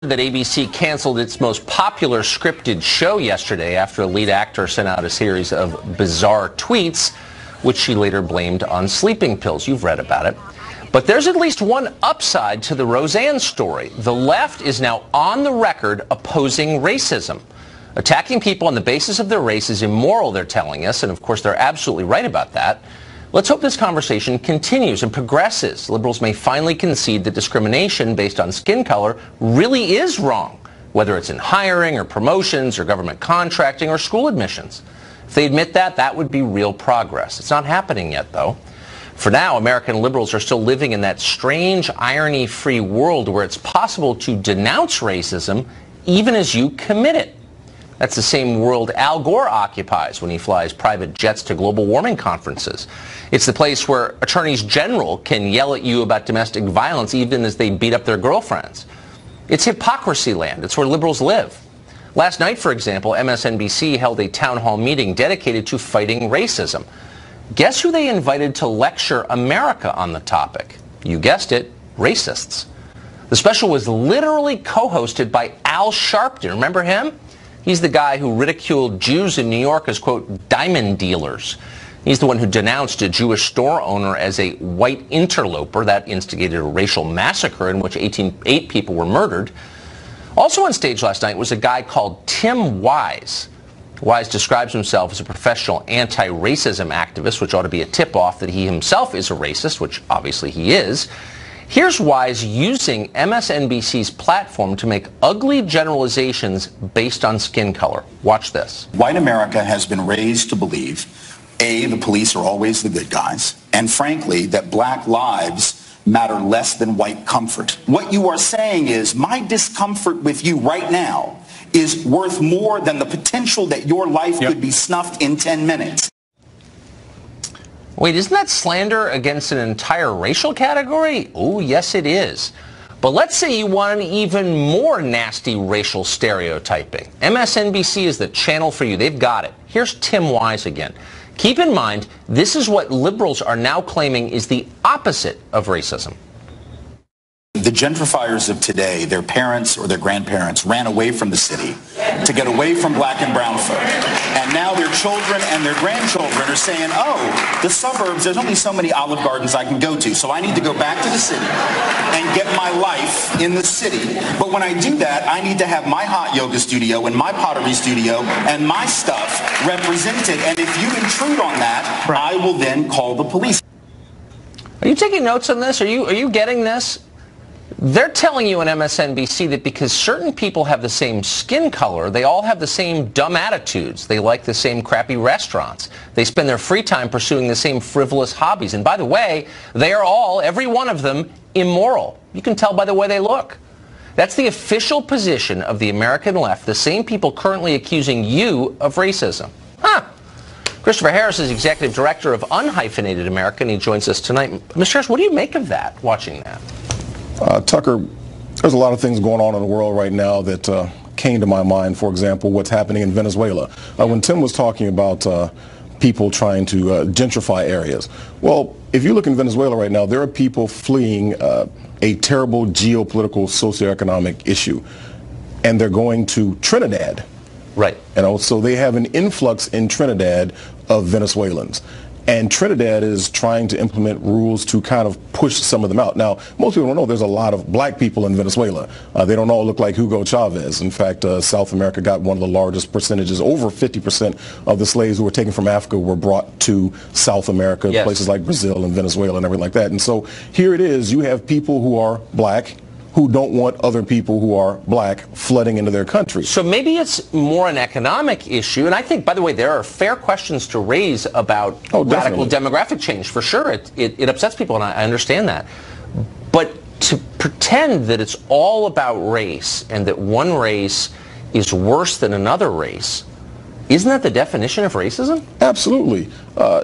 That ABC canceled its most popular scripted show yesterday after a lead actor sent out a series of bizarre tweets, which she later blamed on sleeping pills. You've read about it. But there's at least one upside to the Roseanne story. The left is now on the record opposing racism. Attacking people on the basis of their race is immoral, they're telling us, and of course they're absolutely right about that. Let's hope this conversation continues and progresses. Liberals may finally concede that discrimination based on skin color really is wrong, whether it's in hiring or promotions or government contracting or school admissions. If they admit that, that would be real progress. It's not happening yet, though. For now, American liberals are still living in that strange, irony-free world where it's possible to denounce racism even as you commit it. That's the same world Al Gore occupies when he flies private jets to global warming conferences. It's the place where attorneys general can yell at you about domestic violence even as they beat up their girlfriends. It's hypocrisy land. It's where liberals live. Last night, for example, MSNBC held a town hall meeting dedicated to fighting racism. Guess who they invited to lecture America on the topic? You guessed it, racists. The special was literally co-hosted by Al Sharpton. Remember him? He's the guy who ridiculed Jews in New York as, quote, diamond dealers. He's the one who denounced a Jewish store owner as a white interloper. That instigated a racial massacre in which 8 people were murdered. Also on stage last night was a guy called Tim Wise. Wise describes himself as a professional anti-racism activist, which ought to be a tip-off that he himself is a racist, which obviously he is. Here's Wise using MSNBC's platform to make ugly generalizations based on skin color. Watch this. White America has been raised to believe, A, the police are always the good guys, and frankly, that black lives matter less than white comfort. What you are saying is my discomfort with you right now is worth more than the potential that your life could be snuffed in 10 minutes. Wait, isn't that slander against an entire racial category? Oh, yes, it is. But let's say you want an even more nasty racial stereotyping. MSNBC is the channel for you. They've got it. Here's Tim Wise again. Keep in mind, this is what liberals are now claiming is the opposite of racism. The gentrifiers of today, their parents or their grandparents ran away from the city to get away from black and brown folk. And now their children and their grandchildren are saying, oh, the suburbs, there's only so many Olive Gardens I can go to, so I need to go back to the city and get my life in the city. But when I do that, I need to have my hot yoga studio and my pottery studio and my stuff represented. And if you intrude on that, I will then call the police. Are you taking notes on this? Are you getting this? They're telling you on MSNBC that because certain people have the same skin color, they all have the same dumb attitudes. They like the same crappy restaurants. They spend their free time pursuing the same frivolous hobbies. And by the way, they are all, every one of them, immoral. You can tell by the way they look. That's the official position of the American left, the same people currently accusing you of racism. Christopher Harris is executive director of Unhyphenated America, and he joins us tonight. Mr. Harris, what do you make of that, watching that? Tucker, there's a lot of things going on in the world right now that came to my mind. For example, what's happening in Venezuela. When Tim was talking about people trying to gentrify areas. Well, if you look in Venezuela right now, there are people fleeing a terrible geopolitical socioeconomic issue, and they're going to Trinidad. Right. So they have an influx in Trinidad of Venezuelans. And Trinidad is trying to implement rules to kind of push some of them out. Now, most people don't know there's a lot of black people in Venezuela. They don't all look like Hugo Chavez. In fact, South America got one of the largest percentages. Over 50% of the slaves who were taken from Africa were brought to South America, yes, places like Brazil and Venezuela and everything like that. And so here it is. You have people who are black who don't want other people who are black flooding into their country. So maybe it's more an economic issue. And I think, by the way, there are fair questions to raise about radical demographic change. For sure, it upsets people, and I understand that. But to pretend that it's all about race and that one race is worse than another race, isn't that the definition of racism? Absolutely.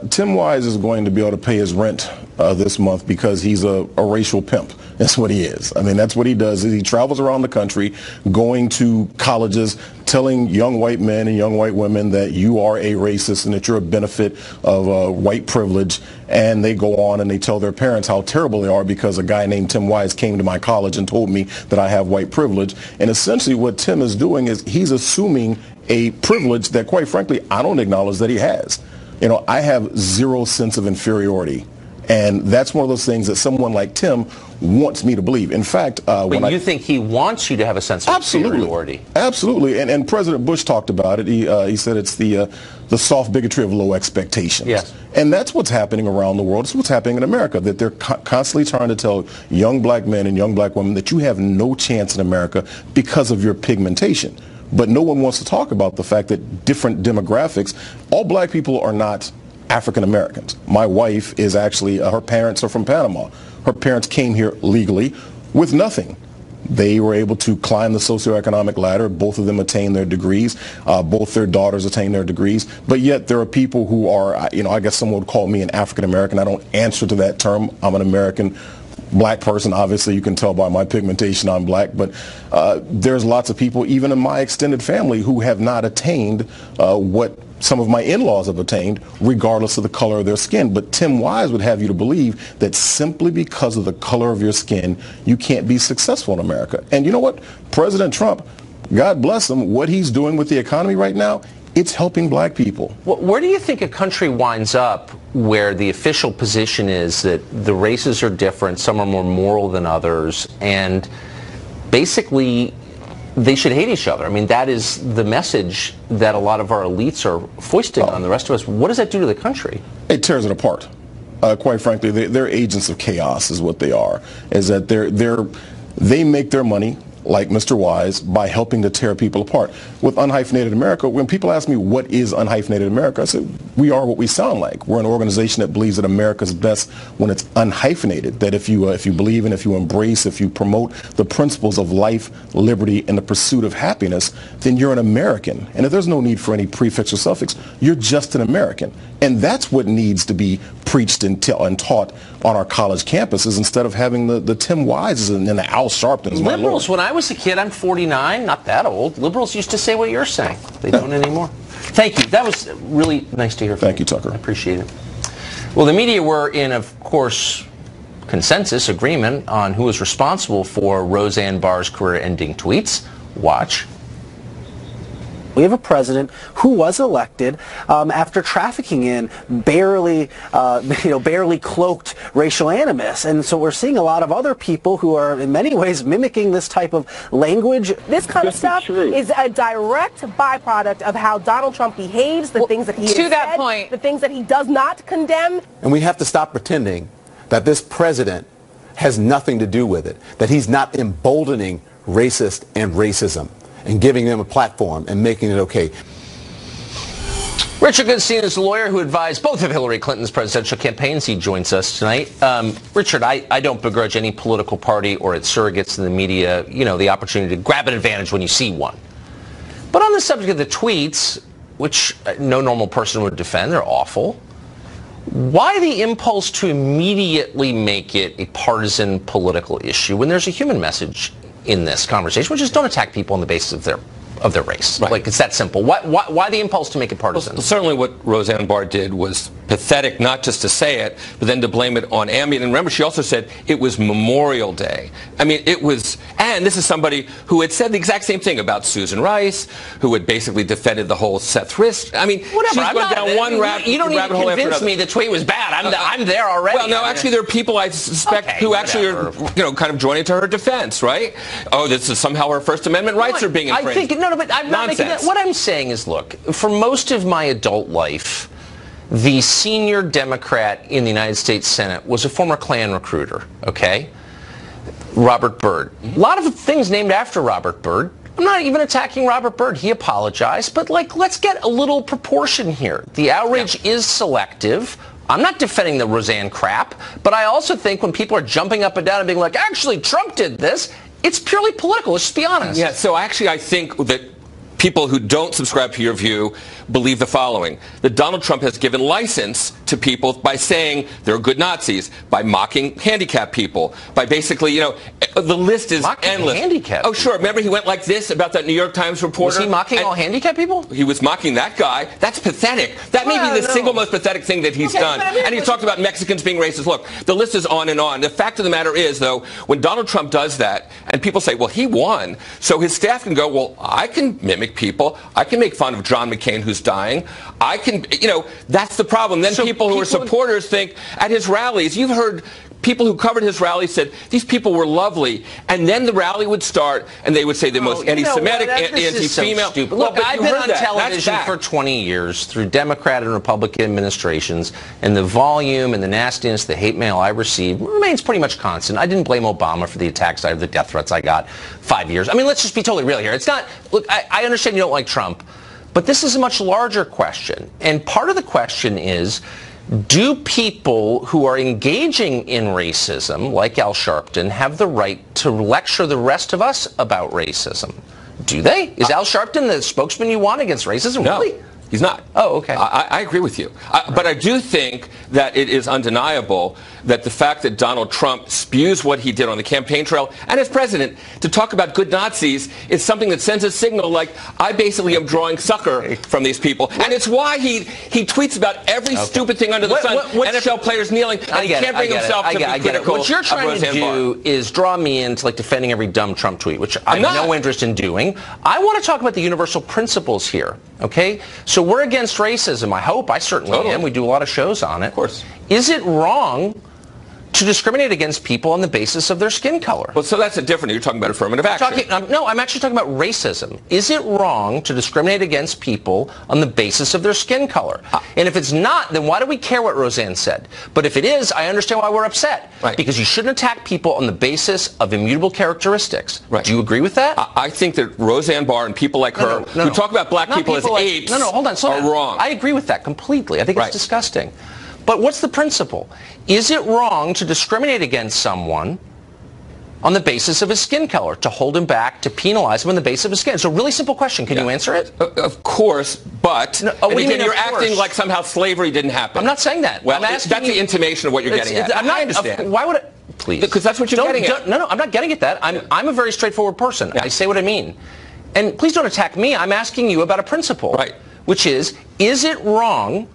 Tim Wise is going to be able to pay his rent this month because he's a racial pimp. That's what he is. I mean, that's what he does. He travels around the country going to colleges, telling young white men and young white women that you are a racist and that you're a benefit of white privilege. And they go on and they tell their parents how terrible they are because a guy named Tim Wise came to my college and told me that I have white privilege. And essentially what Tim is doing is he's assuming a privilege that, quite frankly, I don't acknowledge that he has. You know, I have zero sense of inferiority. And that's one of those things that someone like Tim wants me to believe. In fact, when you think he wants you to have a sense of inferiority. Absolutely. And President Bush talked about it. He said it's the soft bigotry of low expectations. Yes. And that's what's happening around the world. It's what's happening in America, that they're constantly trying to tell young black men and young black women that you have no chance in America because of your pigmentation. But no one wants to talk about the fact that different demographics, all black people are not African Americans. My wife is actually, her parents are from Panama. Her parents came here legally with nothing. They were able to climb the socioeconomic ladder. Both of them attained their degrees. Both their daughters attained their degrees. But yet there are people who are, you know, I guess someone would call me an African American. I don't answer to that term. I'm an American black person. Obviously, you can tell by my pigmentation I'm black. But there's lots of people, even in my extended family, who have not attained what some of my in-laws have attained, regardless of the color of their skin. But Tim Wise would have you to believe that simply because of the color of your skin, you can't be successful in America. And you know what? President Trump, God bless him, what he's doing with the economy right now, it's helping black people. Where do you think a country winds up where the official position is that the races are different, some are more moral than others, and basically they should hate each other? I mean, that is the message that a lot of our elites are foisting on the rest of us. What does that do to the country? It tears it apart. Quite frankly, they're agents of chaos is what they are. Is that they make their money, like Mr. Wise, by helping to tear people apart. With Unhyphenated America, when people ask me what is Unhyphenated America, I say we are what we sound like. We're an organization that believes that America's best when it's unhyphenated, that if you believe in, if you embrace, if you promote the principles of life, liberty, and the pursuit of happiness, then you're an American. And if there's no need for any prefix or suffix, you're just an American. And that's what needs to be preached and taught on our college campuses instead of having the Tim Wises and the Al Sharptons. Liberals, when I was a kid, I'm 49, not that old, liberals used to say what you're saying. They don't anymore. Thank you. That was really nice to hear from you. Thank you, Tucker. I appreciate it. Well, the media were in, of course, consensus agreement on who was responsible for Roseanne Barr's career-ending tweets. Watch. We have a president who was elected after trafficking in barely cloaked racial animus, and so we're seeing a lot of other people who are in many ways mimicking this type of language. This kind of stuff is a direct byproduct of how Donald Trump behaves, the things that he has said, the things that he does not condemn. And we have to stop pretending that this president has nothing to do with it, that he's not emboldening racist and racism and giving them a platform and making it okay. Richard Goodstein is a lawyer who advised both of Hillary Clinton's presidential campaigns. He joins us tonight. Richard, I don't begrudge any political party or its surrogates in the media, you know, the opportunity to grab an advantage when you see one. But on the subject of the tweets, which no normal person would defend, they're awful, why the impulse to immediately make it a partisan political issue when there's a human message in this conversation, which is don't attack people on the basis of their race? Right. Like, it's that simple. Why the impulse to make it partisan? Well, certainly what Roseanne Barr did was pathetic, not just to say it, but then to blame it on Ambien. And remember, she also said it was Memorial Day. I mean, it was, and this is somebody who had said the exact same thing about Susan Rice, who had basically defended the whole Seth Rist. I mean, whatever. She's gone down one you don't need to convince me the tweet was bad. I'm there already. Well, no, actually, there are people I suspect who actually are, kind of joining to her defense, right? Oh, this is somehow her First Amendment rights are being infringed. But I'm not making that. What I'm saying is, look, for most of my adult life, the senior Democrat in the United States Senate was a former Klan recruiter, okay? Robert Byrd. A lot of things named after Robert Byrd. I'm not even attacking Robert Byrd. He apologized. But, let's get a little proportion here. The outrage is selective. I'm not defending the Roseanne crap, but I also think when people are jumping up and down and being like, actually, Trump did this, it's purely political. Let's just be honest. Yeah, so actually I think that people who don't subscribe to your view believe the following: that Donald Trump has given license to people by saying they're good Nazis, by mocking handicapped people, by basically, the list is mocking endless. Handicapped oh, sure. Remember he went like this about that New York Times reporter? Was he mocking all handicapped people? He was mocking that guy. That's pathetic. That may be the single most pathetic thing that he's done. And he talked about Mexicans being racist. Look, the list is on and on. The fact of the matter is, though, when Donald Trump does that, and people say, well, he won, so his staff can go, well, I can mimic people. I can make fun of John McCain who's dying. I can, that's the problem. Then so people who are supporters think at his rallies, you've heard people who covered his rally said these people were lovely, and then the rally would start, and they would say the most anti-Semitic, anti-female. So look, I've been on television for 20 years through Democrat and Republican administrations, and the volume and the nastiness, the hate mail I received remains pretty much constant. I didn't blame Obama for the attacks or the death threats I got 5 years. I mean, let's just be totally real here. It's not. Look, I understand you don't like Trump, but this is a much larger question, and part of the question is, do people who are engaging in racism, like Al Sharpton, have the right to lecture the rest of us about racism? Do they? Is Al Sharpton the spokesman you want against racism? No. Really? He's not. Oh, okay. I agree with you. But I do think that it is undeniable that the fact that Donald Trump spews what he did on the campaign trail and as president to talk about good Nazis is something that sends a signal like, I basically am drawing succor from these people. And it's why he tweets about every stupid thing under the sun. NFL players kneeling, and he can't bring himself to be critical. What you're trying to do is draw me into like defending every dumb Trump tweet, which I have no interest in doing. I want to talk about the universal principles here, okay? So we're against racism, I hope. I certainly am. We do a lot of shows on it. Of course. Is it wrong to discriminate against people on the basis of their skin color? Well, so that's a different. You're talking about affirmative action. No, I'm actually talking about racism. Is it wrong to discriminate against people on the basis of their skin color? And if it's not, then why do we care what Roseanne said? But if it is, I understand why we're upset. Right. Because you shouldn't attack people on the basis of immutable characteristics. Right. Do you agree with that? I think that Roseanne Barr and people like her who talk about black people as apes are wrong. I agree with that completely. I think it's disgusting. But what's the principle? Is it wrong to discriminate against someone on the basis of his skin color, to hold him back, to penalize him on the basis of his skin? It's a really simple question. Can you answer it? Of course, but you're acting like somehow slavery didn't happen. I'm not saying that. Well, that's the intimation of what you're getting at. I understand. Why would it? Please. Because that's what you're getting at. No, I'm not getting at that. I'm a very straightforward person. I say what I mean. And please don't attack me. I'm asking you about a principle. Right. Which is it wrong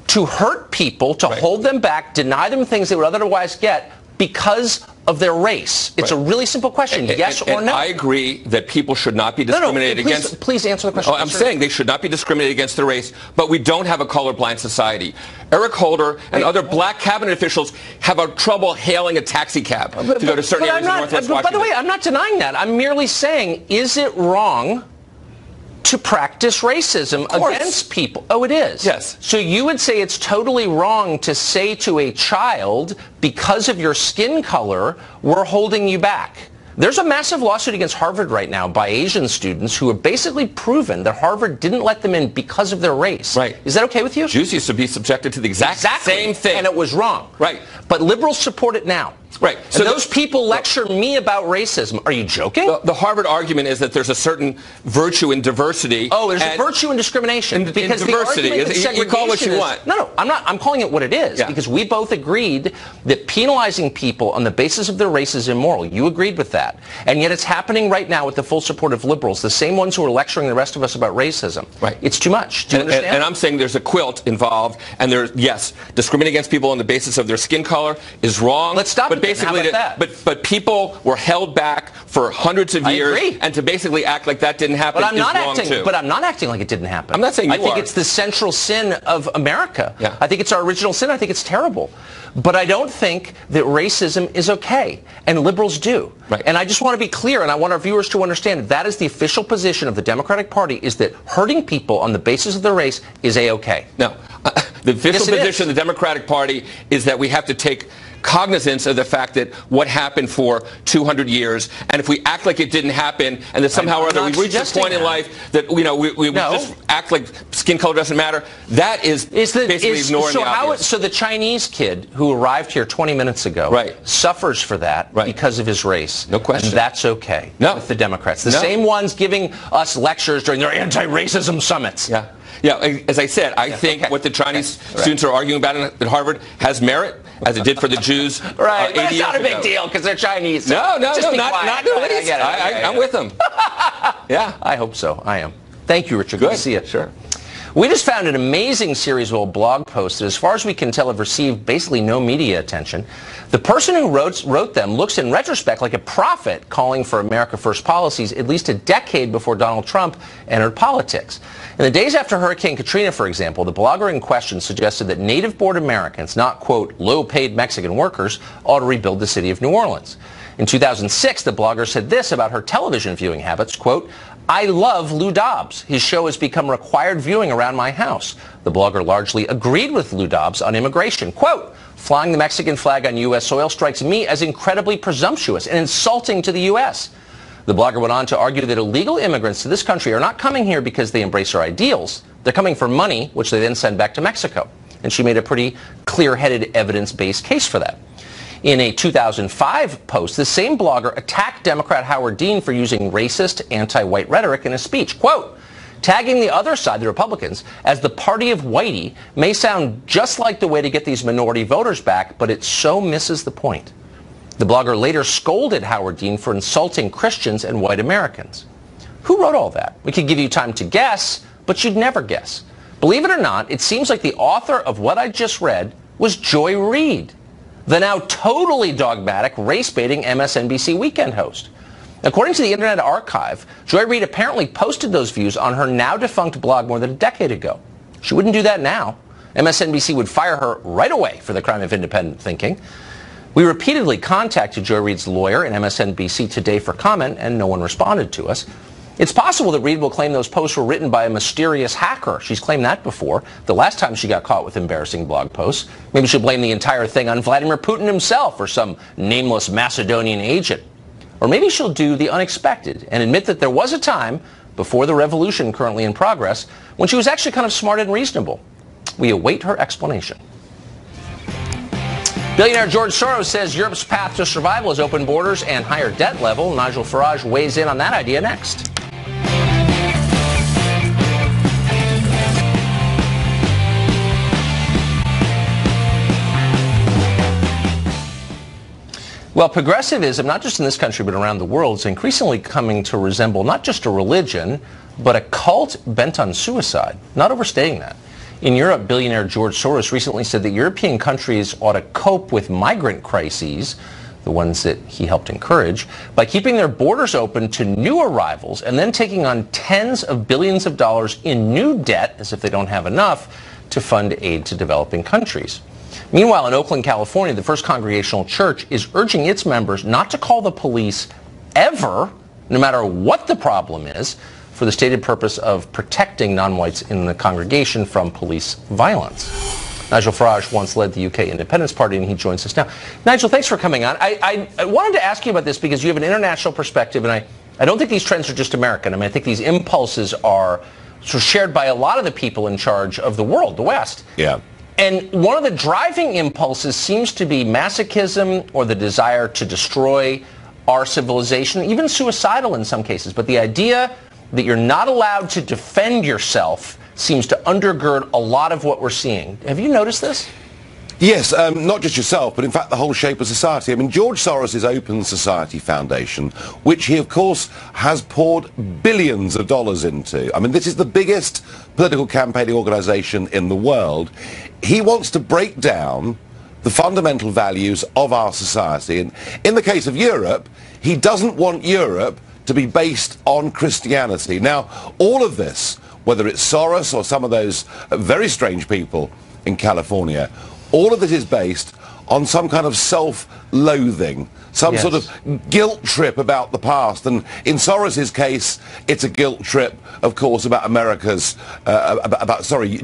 to hurt people, to hold them back, deny them things they would otherwise get because of their race? It's a really simple question, yes or no. I agree that people should not be discriminated against. Please answer the question. I'm saying they should not be discriminated against their race, but we don't have a colorblind society. Eric Holder and other black cabinet officials have trouble hailing a taxi cab to go to certain areas of Northwest Washington. By the way, I'm not denying that. I'm merely saying, is it wrong to practice racism against people? Oh, it is? Yes. So you would say it's totally wrong to say to a child, because of your skin color, we're holding you back. There's a massive lawsuit against Harvard right now by Asian students who have basically proven that Harvard didn't let them in because of their race. Right. Is that okay with you? Jews used to be subjected to the exact same thing. And it was wrong. Right. But liberals support it now. Right. So those people lecture me about racism. Are you joking? The Harvard argument is that there's a certain virtue in diversity. Oh, there's a virtue in discrimination. Because diversity. You call it what you want. No, I'm not. I'm calling it what it is. Because we both agreed that penalizing people on the basis of their race is immoral. You agreed with that. And yet it's happening right now with the full support of liberals, the same ones who are lecturing the rest of us about racism. Right. It's too much. Do you understand? And I'm saying there's a quilt involved, and yes, discriminating against people on the basis of their skin color is wrong. Let's stop it. Basically, how about that? But people were held back for hundreds of years. I agree. And to basically act like that didn't happen is wrong too. But I'm not acting like it didn't happen. I'm not saying you are. I think it's the central sin of America. Yeah. I think it's our original sin. I think it's terrible. But I don't think that racism is okay. And liberals do. Right. And I just want to be clear, and I want our viewers to understand that is the official position of the Democratic Party, is that hurting people on the basis of their race is A-okay. No. The official position of the Democratic Party is that we have to take cognizance of the fact that what happened for 200 years, and if we act like it didn't happen, and that somehow or other we've reached a point in life that we just act like skin color doesn't matter, that is basically ignoring the obvious. So the Chinese kid who arrived here 20 minutes ago suffers for that because of his race. No question. And that's okay with the Democrats. The same ones giving us lectures during their anti-racism summits. Yeah, as I said, I think what the Chinese students are arguing about at Harvard has merit, as it did for the Jews. But it's not a big deal because they're Chinese. So not nobody's. I'm with them. Yeah, I hope so. I am. Thank you, Richard. Good to see you. Sure. We just found an amazing series of old blog posts that, as far as we can tell, have received basically no media attention. The person who wrote them looks in retrospect like a prophet calling for America First policies at least a decade before Donald Trump entered politics. In the days after Hurricane Katrina, for example, the blogger in question suggested that native-born Americans, not, quote, low-paid Mexican workers, ought to rebuild the city of New Orleans. In 2006, the blogger said this about her television viewing habits, quote, I love Lou Dobbs. His show has become required viewing around my house. The blogger largely agreed with Lou Dobbs on immigration. Quote, flying the Mexican flag on U.S. soil strikes me as incredibly presumptuous and insulting to the U.S. The blogger went on to argue that illegal immigrants to this country are not coming here because they embrace our ideals. They're coming for money, which they then send back to Mexico. And she made a pretty clear-headed, evidence-based case for that. In a 2005 post, the same blogger attacked Democrat Howard Dean for using racist, anti-white rhetoric in a speech. Quote, tagging the other side, the Republicans, as the party of whitey may sound just like the way to get these minority voters back, but it so misses the point. The blogger later scolded Howard Dean for insulting Christians and white Americans. Who wrote all that? We could give you time to guess, but you'd never guess. Believe it or not, it seems like the author of what I just read was Joy Reid, the now totally dogmatic, race-baiting MSNBC weekend host. According to the Internet Archive, Joy Reid apparently posted those views on her now-defunct blog more than a decade ago. She wouldn't do that now. MSNBC would fire her right away for the crime of independent thinking. We repeatedly contacted Joy Reid's lawyer and MSNBC Today for comment, and no one responded to us. It's possible that Reid will claim those posts were written by a mysterious hacker. She's claimed that before, the last time she got caught with embarrassing blog posts. Maybe she'll blame the entire thing on Vladimir Putin himself or some nameless Macedonian agent. Or maybe she'll do the unexpected and admit that there was a time, before the revolution currently in progress, when she was actually kind of smart and reasonable. We await her explanation. Billionaire George Soros says Europe's path to survival is open borders and higher debt level. Nigel Farage weighs in on that idea next. Well, progressivism, not just in this country but around the world, is increasingly coming to resemble not just a religion, but a cult bent on suicide. Not overstating that. In Europe, billionaire George Soros recently said that European countries ought to cope with migrant crises, the ones that he helped encourage, by keeping their borders open to new arrivals and then taking on tens of billions of dollars in new debt, as if they don't have enough, to fund aid to developing countries. Meanwhile, in Oakland, California, the First Congregational Church is urging its members not to call the police ever, no matter what the problem is, for the stated purpose of protecting non-whites in the congregation from police violence. Nigel Farage once led the UK Independence Party, and he joins us now. Nigel, thanks for coming on. I wanted to ask you about this because you have an international perspective, and I don't think these trends are just American. I mean, I think these impulses are sort of shared by a lot of the people in charge of the world, the West. Yeah. And one of the driving impulses seems to be masochism or the desire to destroy our civilization, even suicidal in some cases. But the idea that you're not allowed to defend yourself seems to undergird a lot of what we're seeing. Have you noticed this? Yes, not just yourself, but in fact the whole shape of society. I mean, George Soros' Open Society Foundation, which he, of course, has poured billions of dollars into. I mean, this is the biggest political campaigning organization in the world. He wants to break down the fundamental values of our society. And in the case of Europe, he doesn't want Europe to be based on Christianity. Now, all of this, whether it's Soros or some of those very strange people in California, all of this is based on some kind of self-loathing, some Yes. sort of guilt trip about the past. And in Soros's case, it's a guilt trip, of course, about America's,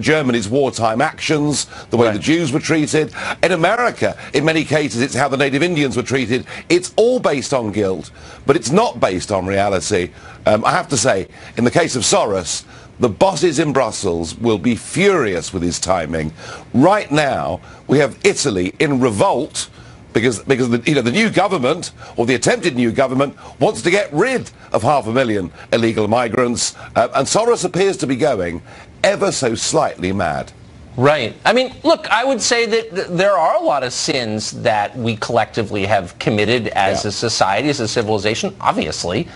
Germany's wartime actions, the way the Jews were treated. In America, in many cases, it's how the native Indians were treated. It's all based on guilt, but it's not based on reality. I have to say, in the case of Soros, the bosses in Brussels will be furious with his timing. Right now, we have Italy in revolt because the new government, or the attempted new government, wants to get rid of 500,000 illegal migrants, and Soros appears to be going ever so slightly mad. Right. I mean, look, I would say that there are a lot of sins that we collectively have committed as a society, as a civilization, obviously.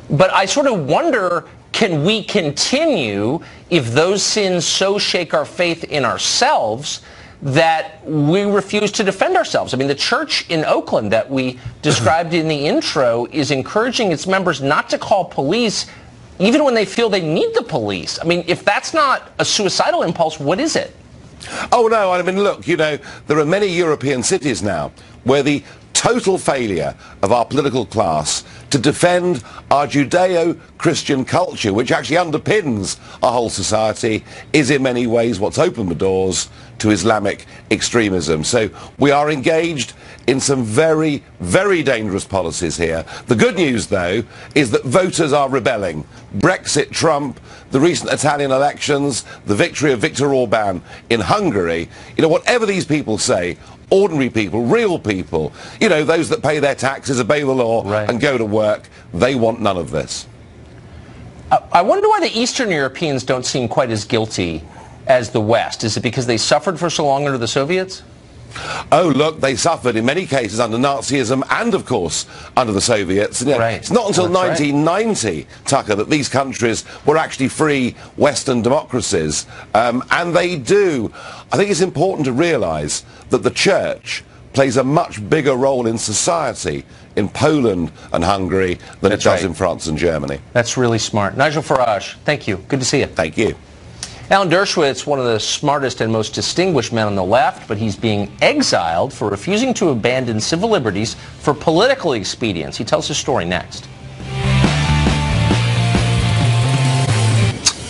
But I sort of wonder, can we continue if those sins so shake our faith in ourselves that we refuse to defend ourselves? I mean, the church in Oakland that we described in the intro is encouraging its members not to call police even when they feel they need the police. I mean, if that's not a suicidal impulse, what is it? Oh, no, I mean, look, there are many European cities now where the total failure of our political class to defend our Judeo-Christian culture, which actually underpins our whole society, is in many ways what's opened the doors to Islamic extremism. So we are engaged in some very, very dangerous policies here. The good news, though, is that voters are rebelling. Brexit, Trump, the recent Italian elections, the victory of Viktor Orban in Hungary, whatever these people say, ordinary people, real people, those that pay their taxes, obey the law, and go to work, they want none of this. I wonder why the Eastern Europeans don't seem quite as guilty as the West. Is it because they suffered for so long under the Soviets? Oh, look, they suffered in many cases under Nazism and, of course, under the Soviets. It's not until 1990, Tucker, that these countries were actually free Western democracies. And they do. I think it's important to realise that the church plays a much bigger role in society in Poland and Hungary than it does in France and Germany. That's really smart. Nigel Farage, thank you. Good to see you. Thank you. Alan Dershowitz, one of the smartest and most distinguished men on the left, but he's being exiled for refusing to abandon civil liberties for political expedience. He tells his story next.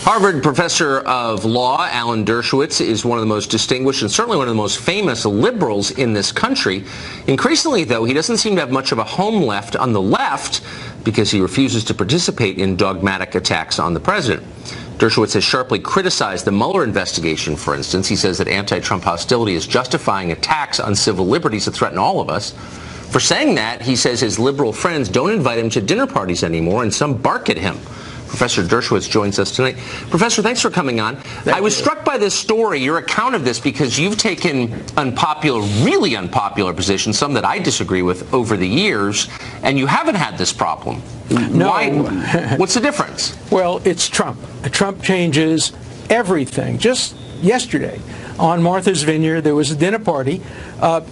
Harvard professor of law Alan Dershowitz is one of the most distinguished and certainly one of the most famous liberals in this country. Increasingly, though, he doesn't seem to have much of a home left on the left because he refuses to participate in dogmatic attacks on the president. Dershowitz has sharply criticized the Mueller investigation, for instance. He says that anti-Trump hostility is justifying attacks on civil liberties that threaten all of us. For saying that, he says his liberal friends don't invite him to dinner parties anymore, and some bark at him. Professor Dershowitz joins us tonight. Professor, thanks for coming on. I was struck by this story, your account of this, because you've taken unpopular, really unpopular positions, some that I disagree with over the years, and you haven't had this problem. No. Why? What's the difference? Well, it's Trump. Trump changes everything. Just yesterday on Martha's Vineyard, there was a dinner party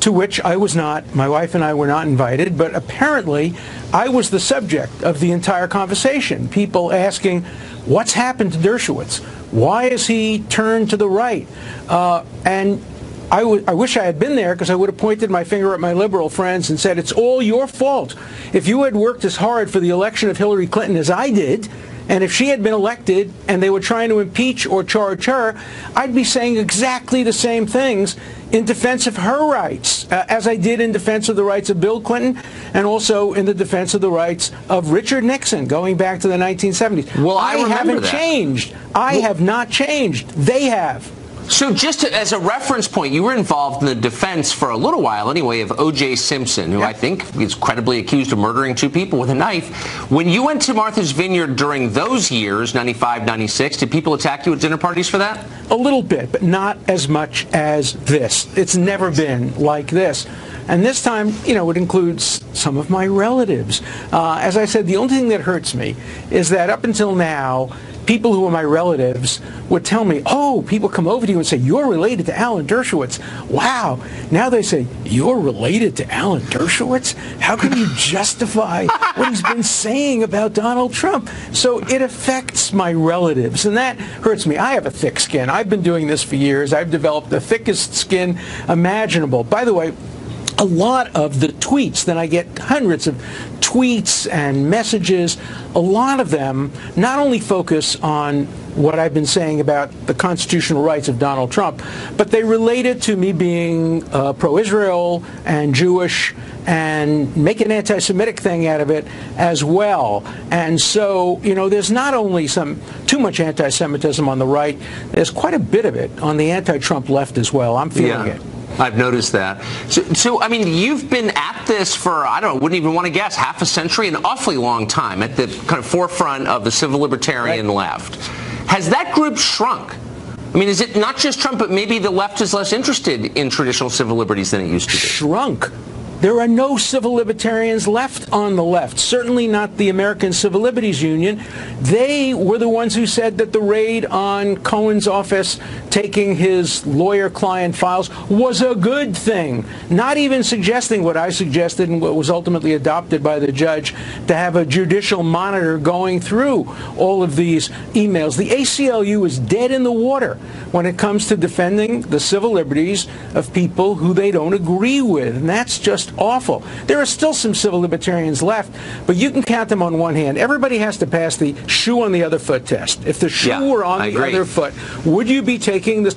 to which I was not, my wife and I were not invited, but apparently I was the subject of the entire conversation. People asking, what's happened to Dershowitz? Why is he turned to the right? And I wish I had been there, because I would have pointed my finger at my liberal friends and said, it's all your fault. If you had worked as hard for the election of Hillary Clinton as I did, and if she had been elected and they were trying to impeach or charge her, I'd be saying exactly the same things in defense of her rights, as I did in defense of the rights of Bill Clinton and also in the defense of the rights of Richard Nixon going back to the 1970s. Well, I haven't changed. I have not changed. They have. So just as a reference point, you were involved in the defense for a little while anyway of O.J. Simpson, who I think is credibly accused of murdering 2 people with a knife. When you went to Martha's Vineyard during those years, 95, 96, did people attack you at dinner parties for that? A little bit, but not as much as this. It's never been like this. And this time, it includes some of my relatives. As I said, the only thing that hurts me is that up until now, people who are my relatives would tell me, oh, people come over to you and say, you're related to Alan Dershowitz. Wow. Now they say, you're related to Alan Dershowitz? How can you justify what he's been saying about Donald Trump? So it affects my relatives, and that hurts me. I have a thick skin. I've been doing this for years. I've developed the thickest skin imaginable. By the way, a lot of the tweets, then I get hundreds of tweets and messages, a lot of them not only focus on what I've been saying about the constitutional rights of Donald Trump, but they relate it to me being pro-Israel and Jewish and make an anti-Semitic thing out of it as well. And so, you know, there's not only too much anti-Semitism on the right, there's quite a bit of it on the anti-Trump left as well. I'm feeling it. I've noticed that. So, I mean, you've been at this for, I don't know, wouldn't even want to guess, half a century, an awfully long time, at the kind of forefront of the civil libertarian left. Has that group shrunk? I mean, is it not just Trump, but maybe the left is less interested in traditional civil liberties than it used to be? Shrunk. There are no civil libertarians left on the left, certainly not the American Civil Liberties Union. They were the ones who said that the raid on Cohen's office, taking his lawyer-client files, was a good thing, not even suggesting what I suggested and what was ultimately adopted by the judge, to have a judicial monitor going through all of these emails. The ACLU is dead in the water when it comes to defending the civil liberties of people who they don't agree with, and that's just awful. There are still some civil libertarians left, but you can count them on one hand. Everybody has to pass the shoe on the other foot test. If the shoe were on the other foot, would you be taking the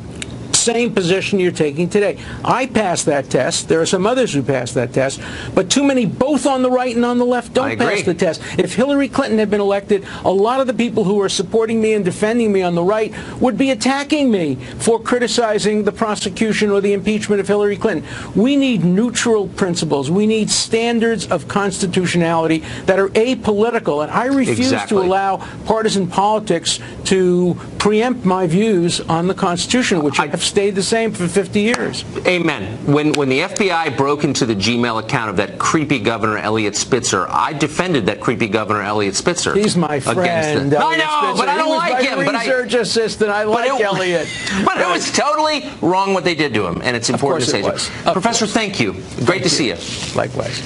same position you're taking today? I passed that test. There are some others who passed that test, but too many, both on the right and on the left, don't pass the test. If Hillary Clinton had been elected, a lot of the people who are supporting me and defending me on the right would be attacking me for criticizing the prosecution or the impeachment of Hillary Clinton. We need neutral principles. We need standards of constitutionality that are apolitical, and I refuse to allow partisan politics to preempt my views on the Constitution, which have stayed the same for 50 years. Amen. When the FBI broke into the Gmail account of that creepy Governor Elliot Spitzer, I defended that creepy Governor Elliot Spitzer. He's my friend. I know, but I don't like him. Research assistant. I like Elliot. But it was totally wrong what they did to him, and it's important to say so. Professor, thank you. Great to see you. Likewise.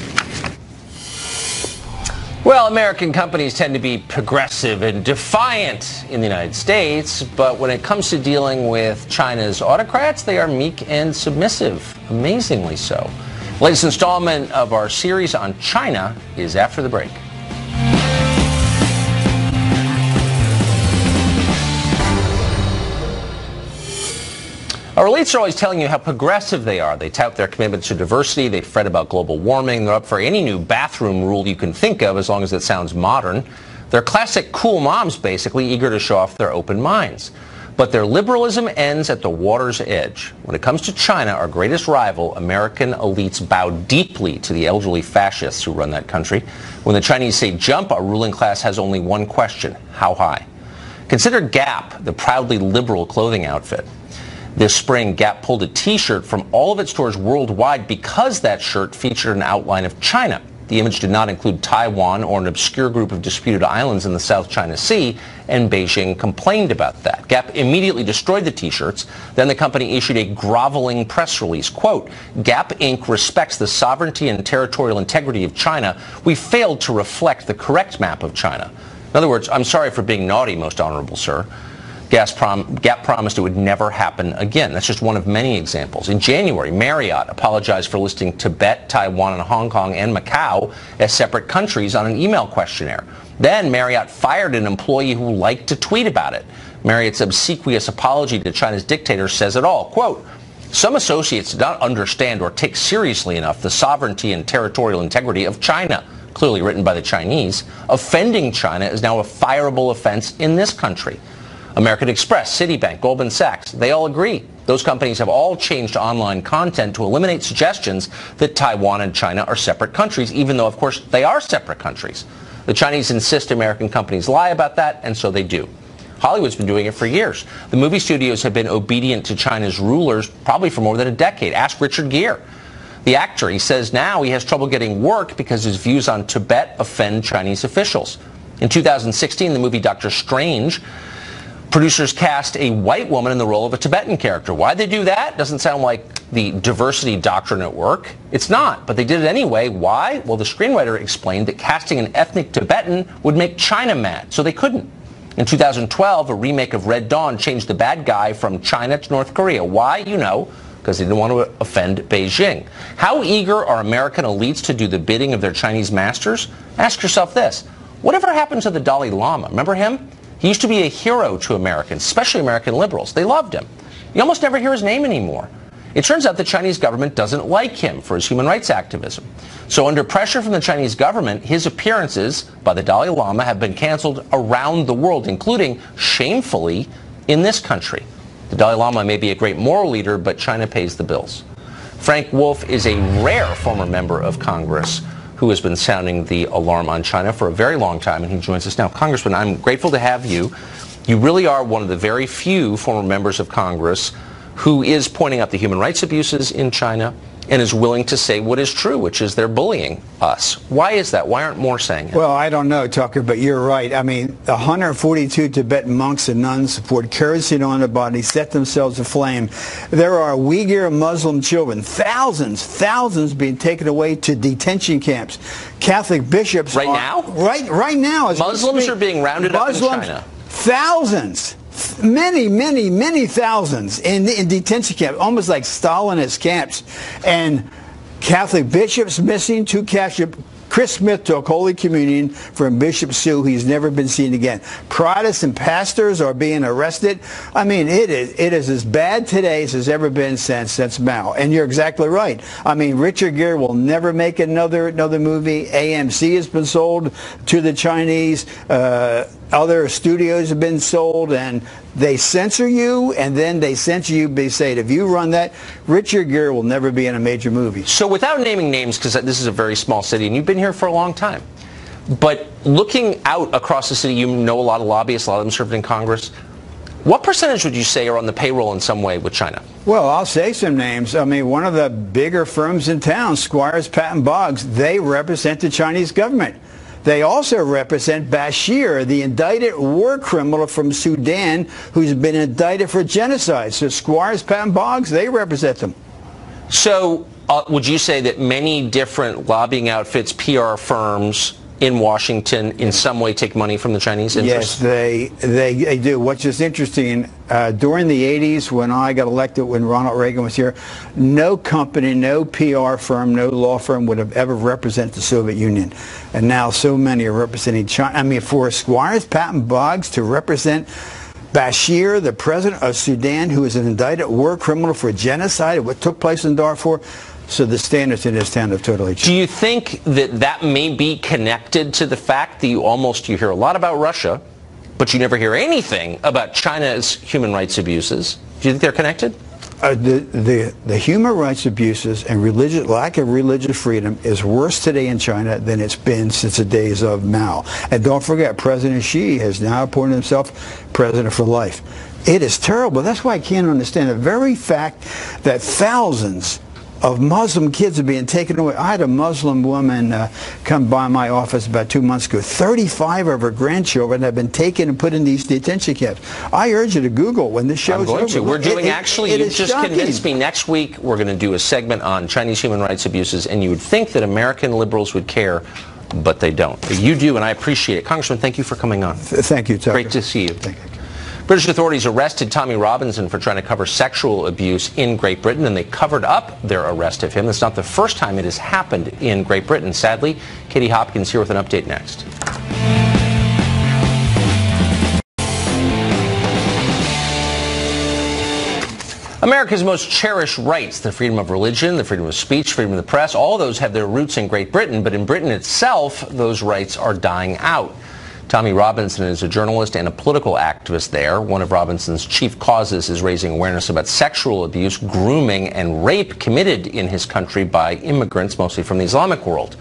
Well, American companies tend to be progressive and defiant in the United States, but when it comes to dealing with China's autocrats, they are meek and submissive, amazingly so. The latest installment of our series on China is after the break. Our elites are always telling you how progressive they are. They tout their commitment to diversity. They fret about global warming. They're up for any new bathroom rule you can think of as long as it sounds modern. They're classic cool moms, basically, eager to show off their open minds. But their liberalism ends at the water's edge. When it comes to China, our greatest rival, American elites bow deeply to the elderly fascists who run that country. When the Chinese say jump, our ruling class has only one question: how high? Consider Gap, the proudly liberal clothing outfit. This spring, Gap pulled a T-shirt from all of its stores worldwide because that shirt featured an outline of China. The image did not include Taiwan or an obscure group of disputed islands in the South China Sea, and Beijing complained about that. Gap immediately destroyed the T-shirts. Then the company issued a groveling press release. Quote, Gap Inc. respects the sovereignty and territorial integrity of China. We failed to reflect the correct map of China. In other words, I'm sorry for being naughty, most honorable sir. Gap promised it would never happen again. That's just one of many examples. In January, Marriott apologized for listing Tibet, Taiwan, and Hong Kong and Macau as separate countries on an email questionnaire. Then Marriott fired an employee who liked to tweet about it. Marriott's obsequious apology to China's dictator says it all. Quote, some associates did not understand or take seriously enough the sovereignty and territorial integrity of China. Clearly written by the Chinese. Offending China is now a fireable offense in this country. American Express, Citibank, Goldman Sachs, they all agree. Those companies have all changed online content to eliminate suggestions that Taiwan and China are separate countries, even though, of course, they are separate countries. The Chinese insist American companies lie about that, and so they do. Hollywood's been doing it for years. The movie studios have been obedient to China's rulers probably for more than a decade. Ask Richard Gere. The actor, he says now he has trouble getting work because his views on Tibet offend Chinese officials. In 2016, the movie Doctor Strange, producers cast a white woman in the role of a Tibetan character. Why'd they do that? Doesn't sound like the diversity doctrine at work. It's not, but they did it anyway. Why? Well, the screenwriter explained that casting an ethnic Tibetan would make China mad, so they couldn't. In 2012, a remake of Red Dawn changed the bad guy from China to North Korea. Why? You know, because they didn't want to offend Beijing. How eager are American elites to do the bidding of their Chinese masters? Ask yourself this. Whatever happened to the Dalai Lama? Remember him? He used to be a hero to Americans, especially American liberals. They loved him. You almost never hear his name anymore. It turns out the Chinese government doesn't like him for his human rights activism. So under pressure from the Chinese government, his appearances by the Dalai Lama have been canceled around the world, including, shamefully, in this country. The Dalai Lama may be a great moral leader, but China pays the bills. Frank Wolf is a rare former member of Congress who has been sounding the alarm on China for a very long time, and he joins us now. Congressman, I'm grateful to have you. You really are one of the very few former members of Congress who is pointing out the human rights abuses in China and is willing to say what is true, which is they're bullying us. Why is that? Why aren't more saying it? Well, I don't know, Tucker, but you're right. I mean, 142 Tibetan monks and nuns poured kerosene on their bodies, set themselves aflame. There are Uyghur Muslim children, thousands being taken away to detention camps. Catholic bishops right now? Right now. Muslims are being rounded up in China. Thousands. Many thousands in detention camps, almost like Stalinist camps. And Catholic bishops missing, 2 Catholic. Chris Smith took Holy Communion from Bishop Sue. He's never been seen again. Protestant pastors are being arrested. I mean, it is as bad today as it's ever been since Mao. And you're exactly right. I mean, Richard Gere will never make another movie. AMC has been sold to the Chinese. Other studios have been sold, and they censor you, and then they censor you. They say, if you run that, Richard Gere will never be in a major movie. So without naming names, because this is a very small city, and you've been here for a long time, but looking out across the city, you know a lot of lobbyists, a lot of them served in Congress. What percentage would you say are on the payroll in some way with China? Well, I'll say some names. I mean, one of the bigger firms in town, Squires, Patton Boggs, they represent the Chinese government. They also represent Bashir, the indicted war criminal from Sudan who's been indicted for genocide. So Squires, Patton Boggs, they represent them. So would you say that many different lobbying outfits, PR firms in Washington in some way take money from the Chinese interests? Yes, they do. What's just interesting, during the 80s when I got elected, when Ronald Reagan was here, no company, no PR firm, no law firm would have ever represented the Soviet Union. And now so many are representing China. I mean, for Squires, Patton Boggs to represent Bashir, the president of Sudan, who is an indicted war criminal for genocide of what took place in Darfur. So the standards in this town have totally changed. Do you think that may be connected to the fact that you hear a lot about Russia, but you never hear anything about China's human rights abuses? Do you think they're connected? The human rights abuses and lack of religious freedom is worse today in China than it's been since the days of Mao. And don't forget, President Xi has now appointed himself president for life. It is terrible. That's why I can't understand the very fact that thousands of Muslim kids are being taken away. I had a Muslim woman come by my office about 2 months ago. 35 of her grandchildren have been taken and put in these detention camps. I urge you to Google when this show's over. I'm going to. We're doing actually, you just shocking. Convinced me. Next week, we're going to do a segment on Chinese human rights abuses, and you would think that American liberals would care, but they don't. You do, and I appreciate it. Congressman, thank you for coming on. Thank you, Tucker. Great to see you. Thank you. British authorities arrested Tommy Robinson for trying to cover sexual abuse in Great Britain, and they covered up their arrest of him. It's not the first time it has happened in Great Britain, sadly. Katie Hopkins here with an update next. America's most cherished rights, the freedom of religion, the freedom of speech, freedom of the press, all of those have their roots in Great Britain, but in Britain itself, those rights are dying out. Tommy Robinson is a journalist and a political activist there. One of Robinson's chief causes is raising awareness about sexual abuse, grooming, and rape committed in his country by immigrants, mostly from the Islamic world.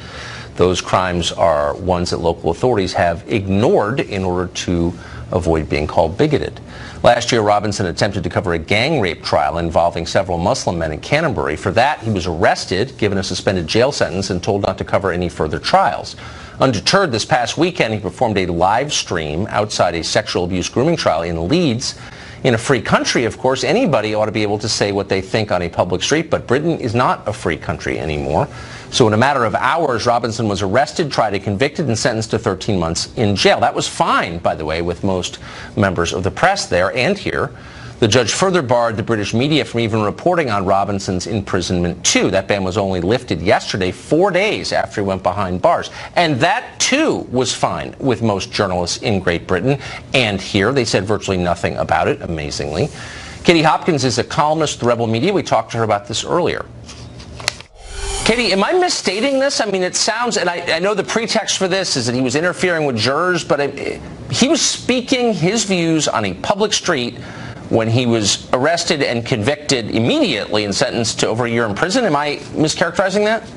Those crimes are ones that local authorities have ignored in order to avoid being called bigoted. Last year, Robinson attempted to cover a gang rape trial involving several Muslim men in Canterbury. For that, he was arrested, given a suspended jail sentence, and told not to cover any further trials. Undeterred, this past weekend, he performed a live stream outside a sexual abuse grooming trial in Leeds. In a free country, of course, anybody ought to be able to say what they think on a public street, but Britain is not a free country anymore. So in a matter of hours, Robinson was arrested, tried and convicted, and sentenced to 13 months in jail. That was fine, by the way, with most members of the press there and here. The judge further barred the British media from even reporting on Robinson's imprisonment, too. That ban was only lifted yesterday, 4 days after he went behind bars. And that, too, was fine with most journalists in Great Britain. And here, they said virtually nothing about it, amazingly. Katie Hopkins is a columnist at the Rebel Media. We talked to her about this earlier. Katie, am I misstating this? I mean, it sounds, and I know the pretext for this is that he was interfering with jurors, but he was speaking his views on a public street when he was arrested and convicted immediately and sentenced to over a year in prison. Am I mischaracterizing that?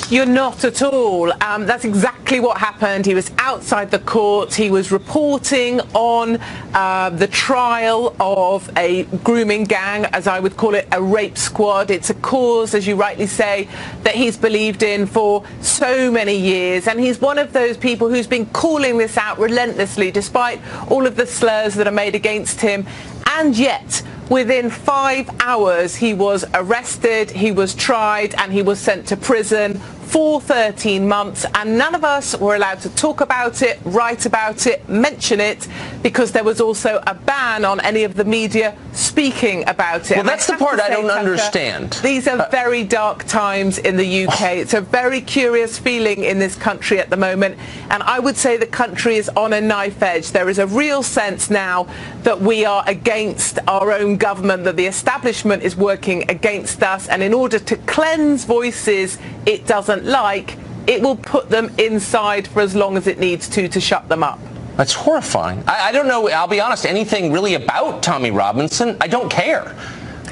You're not at all. That's exactly what happened. He was outside the court. He was reporting on the trial of a grooming gang, as I would call it, a rape squad. It's a cause, as you rightly say, that he's believed in for so many years. And he's one of those people who's been calling this out relentlessly, despite all of the slurs that are made against him. And yet, within 5 hours, he was arrested, he was tried, and he was sent to prison for 13 months. And none of us were allowed to talk about it, write about it, mention it, because there was also a ban on any of the media speaking about it. Well, that's the part I don't understand. These are very dark times in the UK. It's a very curious feeling in this country at the moment. And I would say the country is on a knife edge. There is a real sense now that we are against our own government, that the establishment is working against us. And in order to cleanse voices it doesn't like, it will put them inside for as long as it needs to shut them up. That's horrifying. I don't know, I'll be honest, anything really about Tommy Robinson. I don't care.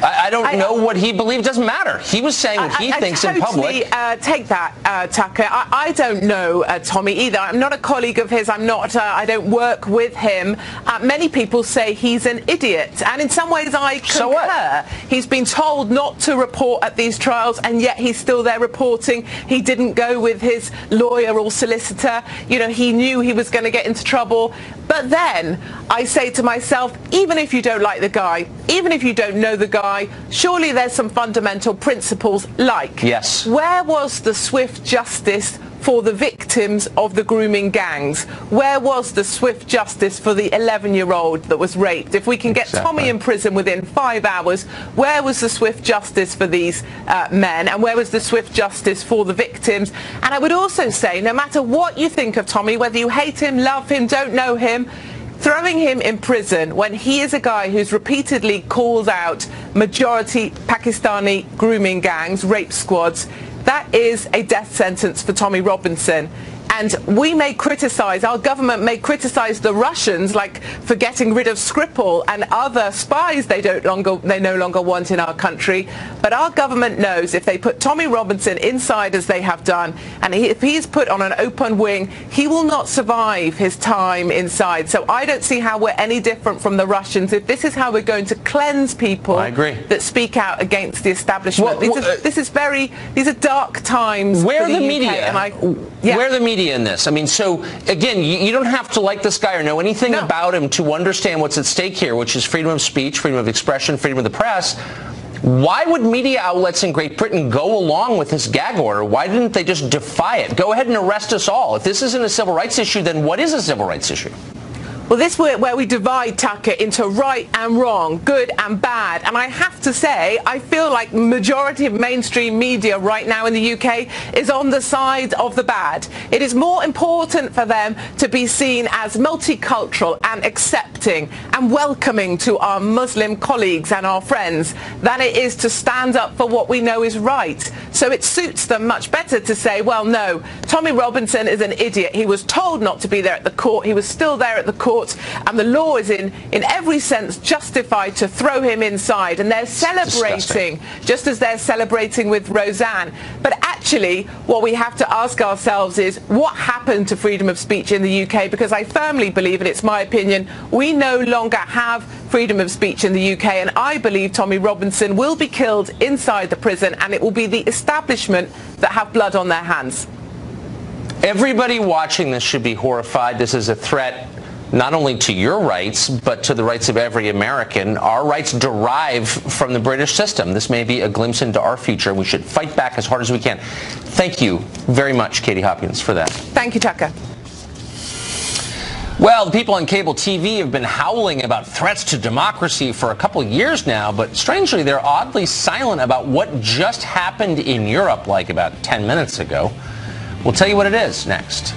I don't know what he believes. Doesn't matter. He was saying what he thinks in public. Take that, Tucker. I don't know Tommy either. I'm not a colleague of his. I don't work with him. Many people say he's an idiot, and in some ways I concur. So what? He's been told not to report at these trials, and yet he's still there reporting. He didn't go with his lawyer or solicitor. You know, he knew he was going to get into trouble. But then I say to myself, even if you don't like the guy, even if you don't know the guy, surely there's some fundamental principles like, yes, where was the swift justice for the victims of the grooming gangs? Where was the swift justice for the 11-year-old that was raped? If we can get Tommy in prison within 5 hours, where was the swift justice for these men? And where was the swift justice for the victims? And I would also say, no matter what you think of Tommy, whether you hate him, love him, don't know him, throwing him in prison when he is a guy who's repeatedly called out majority Pakistani grooming gangs, rape squads, that is a death sentence for Tommy Robinson. And we may criticize, our government may criticize the Russians, like for getting rid of Skripal and other spies they no longer want in our country. But our government knows if they put Tommy Robinson inside as they have done, and if he's put on an open wing, he will not survive his time inside. So I don't see how we're any different from the Russians if this is how we're going to cleanse people that speak out against the establishment. These are dark times. Where for the media? Where the media in this? I mean, so again, you don't have to like this guy or know anything about him to understand what's at stake here, which is freedom of speech, freedom of expression, freedom of the press. Why would media outlets in Great Britain go along with this gag order? Why didn't they just defy it? Go ahead and arrest us all. If this isn't a civil rights issue, then what is a civil rights issue? Well, this is where we divide, Tucker, into right and wrong, good and bad. And I have to say, I feel like majority of mainstream media right now in the UK is on the side of the bad. It is more important for them to be seen as multicultural and accepting and welcoming to our Muslim colleagues and our friends than it is to stand up for what we know is right. So it suits them much better to say, well, no, Tommy Robinson is an idiot. He was told not to be there at the court. He was still there at the court. And the law is in every sense justified to throw him inside. And they're celebrating, just as they're celebrating with Roseanne. But actually, what we have to ask ourselves is, what happened to freedom of speech in the UK? Because I firmly believe, and it's my opinion, we no longer have freedom of speech in the UK. And I believe Tommy Robinson will be killed inside the prison, and it will be the establishment that have blood on their hands. Everybody watching this should be horrified. This is a threat not only to your rights, but to the rights of every American. Our rights derive from the British system. This may be a glimpse into our future. We should fight back as hard as we can. Thank you very much, Katie Hopkins, for that. Thank you, Tucker. Well, the people on cable TV have been howling about threats to democracy for a couple years now, but strangely, they're oddly silent about what just happened in Europe like about 10 minutes ago. We'll tell you what it is next.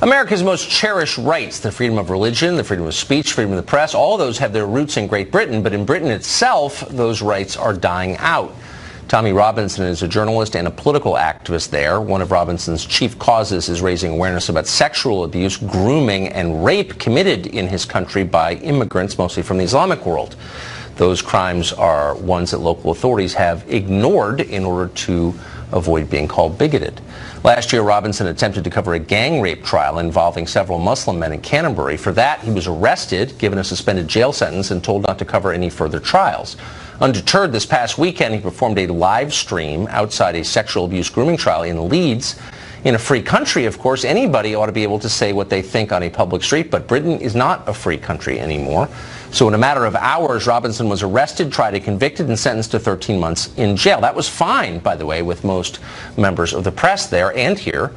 America's most cherished rights, the freedom of religion, the freedom of speech, freedom of the press, all of those have their roots in Great Britain, but in Britain itself, those rights are dying out. Tommy Robinson is a journalist and a political activist there. One of Robinson's chief causes is raising awareness about sexual abuse, grooming, and rape committed in his country by immigrants, mostly from the Islamic world. Those crimes are ones that local authorities have ignored in order to avoid being called bigoted. Last year, Robinson attempted to cover a gang rape trial involving several Muslim men in Canterbury. For that, he was arrested, given a suspended jail sentence, and told not to cover any further trials. Undeterred, this past weekend, he performed a live stream outside a sexual abuse grooming trial in Leeds. In a free country, of course, anybody ought to be able to say what they think on a public street, but Britain is not a free country anymore. So in a matter of hours, Robinson was arrested, tried and convicted, and sentenced to 13 months in jail. That was fine, by the way, with most members of the press there and here.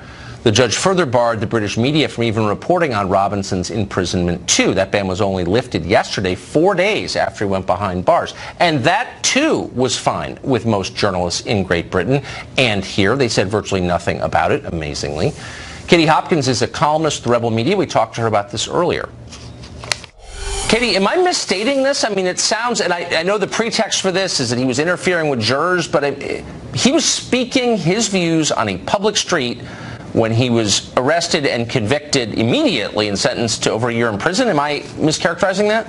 The judge further barred the British media from even reporting on Robinson's imprisonment, too. That ban was only lifted yesterday, 4 days after he went behind bars. And that, too, was fine with most journalists in Great Britain. And here, they said virtually nothing about it, amazingly. Katie Hopkins is a columnist with the Rebel Media. We talked to her about this earlier. Katie, am I misstating this? I mean, it sounds, and I know the pretext for this is that he was interfering with jurors, but he was speaking his views on a public street when he was arrested and convicted immediately and sentenced to over a year in prison. Am I mischaracterizing that?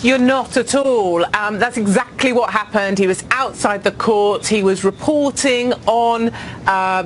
You're not at all. That's exactly what happened. He was outside the court. He was reporting on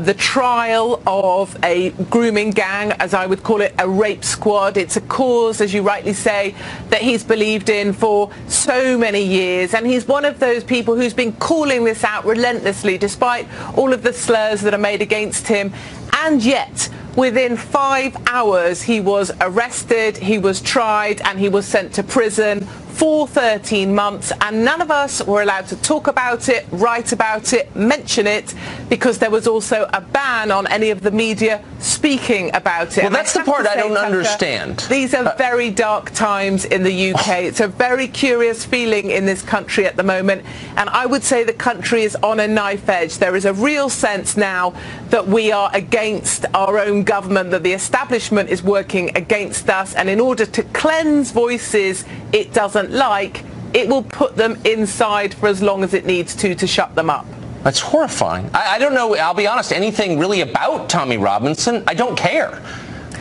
the trial of a grooming gang, as I would call it, a rape squad. It's a cause, as you rightly say, that he's believed in for so many years. And he's one of those people who's been calling this out relentlessly, despite all of the slurs that are made against him. And yet, within 5 hours, he was arrested, he was tried, and he was sent to prison for 13 months. And none of us were allowed to talk about it, write about it, mention it, because there was also a ban on any of the media speaking about it. Well, that's the part I don't understand. These are very dark times in the UK. It's a very curious feeling in this country at the moment. And I would say the country is on a knife edge. There is a real sense now that we are against our own government, that the establishment is working against us. And in order to cleanse voices it doesn't like, it will put them inside for as long as it needs to shut them up. That's horrifying. I don't know, I'll be honest, anything really about Tommy Robinson. I don't care.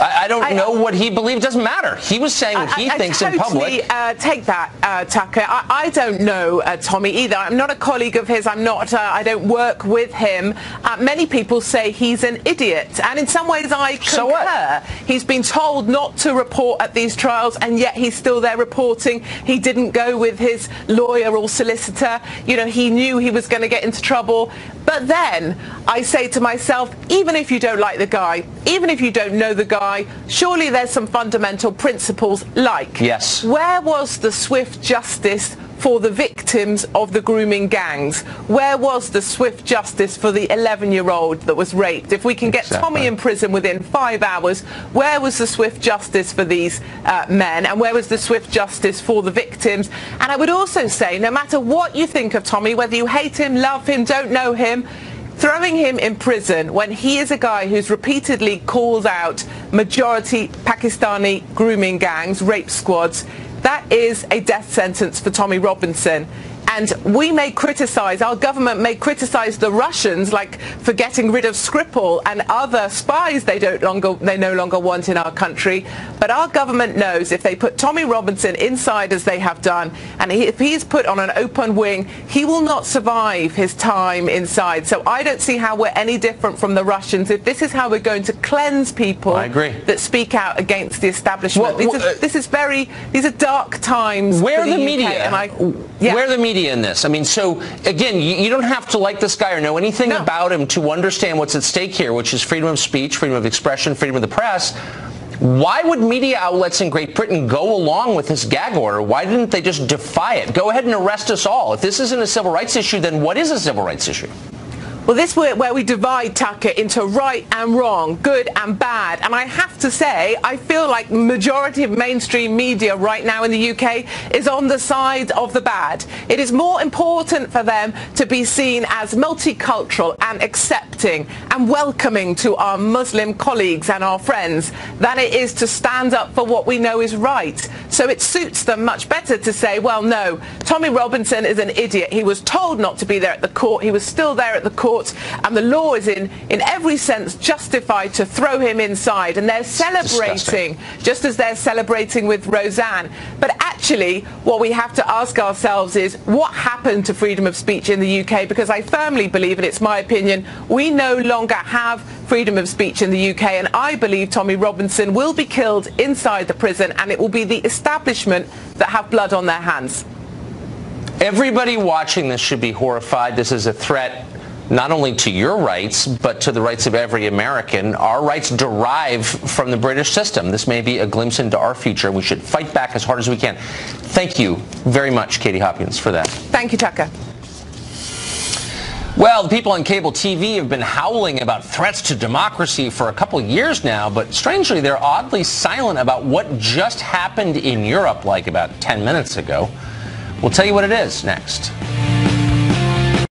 I don't know what he believes. It doesn't matter. He was saying what he thinks in public. Take that, Tucker. I don't know Tommy either. I'm not a colleague of his. I don't work with him. Many people say he's an idiot, and in some ways I concur. So what? He's been told not to report at these trials, and yet he's still there reporting. He didn't go with his lawyer or solicitor. You know, he knew he was going to get into trouble. But then I say to myself, even if you don't like the guy, even if you don't know the guy, surely there's some fundamental principles like, yes, where was the swift justice for the victims of the grooming gangs? Where was the swift justice for the 11-year-old that was raped? If we can get Tommy in prison within 5 hours, where was the swift justice for these men? And where was the swift justice for the victims? And I would also say, no matter what you think of Tommy, whether you hate him, love him, don't know him, throwing him in prison when he is a guy who's repeatedly called out majority Pakistani grooming gangs, rape squads, that is a death sentence for Tommy Robinson. And we may criticize, our government may criticize the Russians, like for getting rid of Skripal and other spies they no longer want in our country. But our government knows if they put Tommy Robinson inside as they have done, and if he's put on an open wing, he will not survive his time inside. So I don't see how we're any different from the Russians. If this is how we're going to cleanse people that speak out against the establishment, these are dark times. Where for the media? Where the media in this? I mean, so again, you don't have to like this guy or know anything about him to understand what's at stake here, which is freedom of speech, freedom of expression, freedom of the press. Why would media outlets in Great Britain go along with this gag order? Why didn't they just defy it? Go ahead and arrest us all. If this isn't a civil rights issue, then what is a civil rights issue? Well, this is where we divide, Tucker, into right and wrong, good and bad. And I have to say, I feel like the majority of mainstream media right now in the UK is on the side of the bad. It is more important for them to be seen as multicultural and accepting and welcoming to our Muslim colleagues and our friends than it is to stand up for what we know is right. So it suits them much better to say, well, no, Tommy Robinson is an idiot. He was told not to be there at the court. He was still there at the court. And the law is in every sense justified to throw him inside, and they're celebrating just as they're celebrating with Roseanne. But actually what we have to ask ourselves is what happened to freedom of speech in the UK, because I firmly believe, and it's my opinion, we no longer have freedom of speech in the UK, and I believe Tommy Robinson will be killed inside the prison, and it will be the establishment that have blood on their hands. Everybody watching this should be horrified. This is a threat not only to your rights, but to the rights of every American. Our rights derive from the British system. This may be a glimpse into our future. We should fight back as hard as we can. Thank you very much, Katie Hopkins, for that. Thank you, Tucker. Well, the people on cable TV have been howling about threats to democracy for a couple of years now, but strangely, they're oddly silent about what just happened in Europe like about 10 minutes ago. We'll tell you what it is next.